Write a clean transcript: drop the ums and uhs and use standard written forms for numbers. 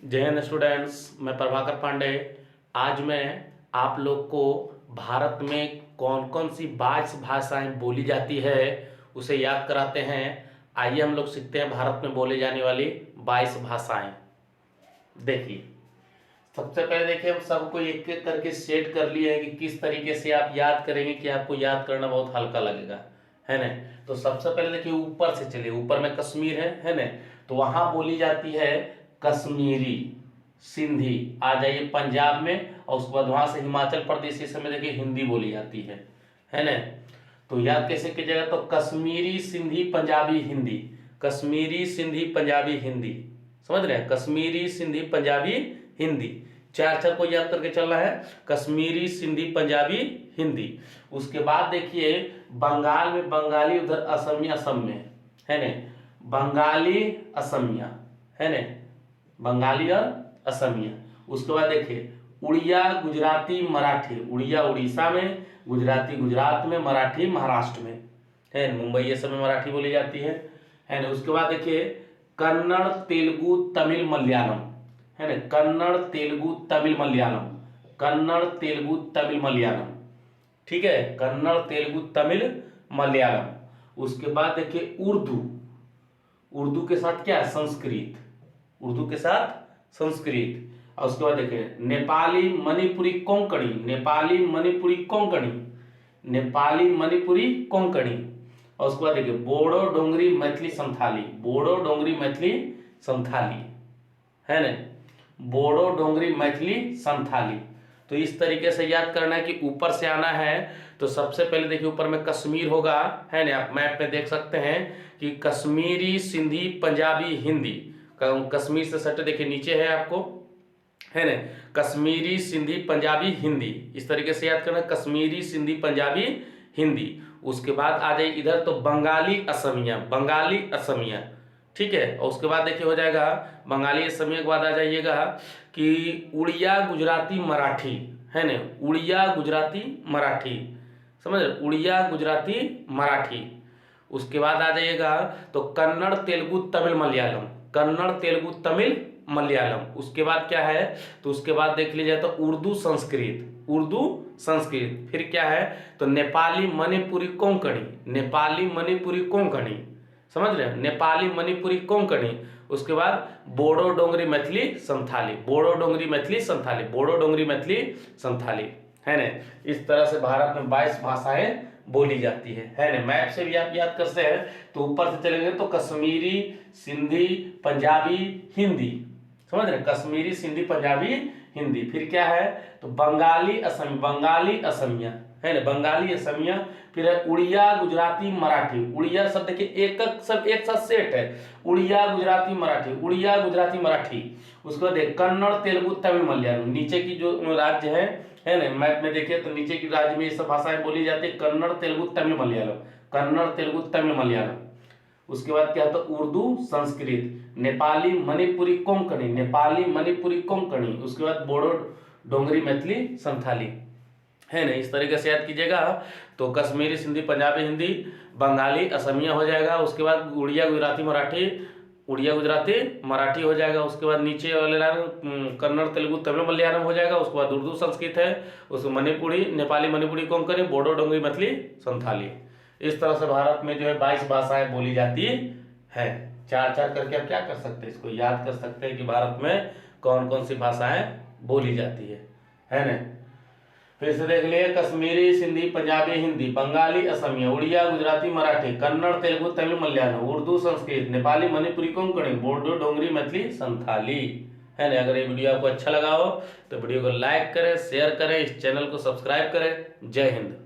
जय हिंद स्टूडेंट्स, मैं प्रभाकर पांडे। आज मैं आप लोग को भारत में कौन कौन सी 22 भाषाएं बोली जाती है उसे याद कराते हैं। आइए हम लोग सीखते हैं भारत में बोले जाने वाली 22 भाषाएं। देखिए, सबसे पहले देखिए हम सबको एक एक करके सेट कर लिए हैं कि किस तरीके से आप याद करेंगे कि आपको याद करना बहुत हल्का लगेगा, है ना। तो सबसे पहले देखिए ऊपर से चलिए, ऊपर में कश्मीर है ना। तो वहां बोली जाती है कश्मीरी सिंधी। आ जाइए पंजाब में, और उसके बाद वहां से हिमाचल प्रदेश, इस समय देखिए हिंदी बोली जाती है ना। तो याद कैसे कीजिएगा, तो कश्मीरी सिंधी पंजाबी हिंदी, कश्मीरी सिंधी पंजाबी हिंदी, समझ रहे हैं। कश्मीरी सिंधी पंजाबी हिंदी, चार अक्षर को याद करके चलना है, कश्मीरी सिंधी पंजाबी हिंदी। उसके बाद देखिए बंगाल में बंगाली, उधर असमिया असम में, है ना। बंगाली असमिया, है ना, बंगाली और असमिया। उसके बाद देखिए उड़िया गुजराती मराठी, उड़िया उड़ीसा में, गुजराती गुजरात में, मराठी महाराष्ट्र में, है। मुंबई ये सब में मराठी बोली जाती है ना। उसके बाद देखिए कन्नड़ तेलुगु तमिल मलयालम, है ना। कन्नड़ तेलुगु तमिल मलयालम, कन्नड़ तेलुगु तमिल मलयालम, ठीक है। कन्नड़ तेलुगु तमिल मलयालम। उसके बाद देखिए उर्दू, उर्दू के साथ क्या है, संस्कृत, उर्दू के साथ संस्कृत। और उसके बाद देखिए नेपाली मणिपुरी कोंकणी, नेपाली मणिपुरी कोंकणी, नेपाली मणिपुरी कोंकणी। और उसके बाद देखिए बोडो डोंगरी मैथिली संथाली, बोडो डोंगरी मैथिली संथाली, है ना। बोडो डोंगरी मैथिली संथाली। तो इस तरीके से याद करना है कि ऊपर से आना है। तो सबसे पहले देखिए ऊपर में कश्मीर होगा, है ना। आप मैप में देख सकते हैं कि कश्मीरी सिंधी पंजाबी हिंदी, कश्मीर से सटे देखिए नीचे है आपको, है ना। कश्मीरी सिंधी पंजाबी हिंदी, इस तरीके से याद करना, कश्मीरी सिंधी पंजाबी हिंदी। उसके बाद आ जाए इधर तो बंगाली असमिया, बंगाली असमिया, ठीक है। और उसके बाद देखिए हो जाएगा बंगाली असमिया के बाद आ जाइएगा कि उड़िया गुजराती मराठी, है ना। उड़िया गुजराती मराठी, समझ रहे, उड़िया गुजराती मराठी। उसके बाद आ जाइएगा तो कन्नड़ तेलुगु तमिल मलयालम, कन्नड़ तेलुगु तमिल मलयालम। उसके बाद क्या है, तो उसके बाद देख लीजिए तो उर्दू संस्कृत, उर्दू संस्कृत। फिर क्या है, तो नेपाली मणिपुरी कोंकणी, नेपाली मणिपुरी कोंकणी, समझ रहे हैं, नेपाली मणिपुरी कोंकणी। उसके बाद बोडो डोंगरी मैथिली संथाली, बोडो डोंगरी मैथिली संथाली, बोडो डोंगरी मैथिली संथाली, है ना। इस तरह से भारत में 22 भाषाएं बोली जाती है ना। मैप से भी आप याद करते हैं तो ऊपर से चलेंगे तो कश्मीरी सिंधी पंजाबी हिंदी, समझ रहे, कश्मीरी सिंधी पंजाबी हिंदी। फिर क्या है, तो बंगाली असम, बंगाली असमिया, है ना, बंगाली असमिया। फिर है उड़िया गुजराती मराठी, उड़िया शब्द के एक सब एक साथ सेट है, उड़िया गुजराती मराठी, उड़िया गुजराती मराठी। उसके बाद कन्नड़ तेलुगु तमिल मलयालम, नीचे की जो राज्य है ना, मैप में देखिए तो नीचे की राज्य में ये सब भाषाएं बोली जाती है, कन्नड़ तेलुगु तमिल मलयालम, कन्नड़ तेलुगु तमिल मलयालम। उसके बाद क्या होता है, उर्दू संस्कृत, नेपाली मणिपुरी कोंकणी, नेपाली मणिपुरी कोंकणी। उसके बाद बोडो डोंगरी मैथिली संथाली, है ना। इस तरीके से याद कीजिएगा तो कश्मीरी सिंधी पंजाबी हिंदी, बंगाली असमिया हो जाएगा। उसके बाद उड़िया गुजराती मराठी, उड़िया गुजराती मराठी हो जाएगा। उसके बाद नीचे वाले लाइन कन्नड़ तेलुगु तमिल मलयालम हो जाएगा। उसके बाद उर्दू संस्कृत है, उसको मणिपुरी, नेपाली मणिपुरी कोंकणी, बोडो डोंगरी मैथिली संथाली। इस तरह से भारत में जो है 22 भाषाएं बोली जाती है। चार चार करके आप क्या कर सकते हैं, इसको याद कर सकते हैं कि भारत में कौन कौन सी भाषाएं बोली जाती है ना। फिर से देख लिए कश्मीरी सिंधी पंजाबी हिंदी, बंगाली असमिया, उड़िया गुजराती मराठी, कन्नड़ तेलुगु तमिल मलयालम, उर्दू संस्कृत, नेपाली मणिपुरी कोंकणी, बोडो डोंगरी मैथिली संथाली, है ना। अगर ये वीडियो आपको अच्छा लगा हो तो वीडियो को लाइक करें, शेयर करें, इस चैनल को सब्सक्राइब करें। जय हिंद।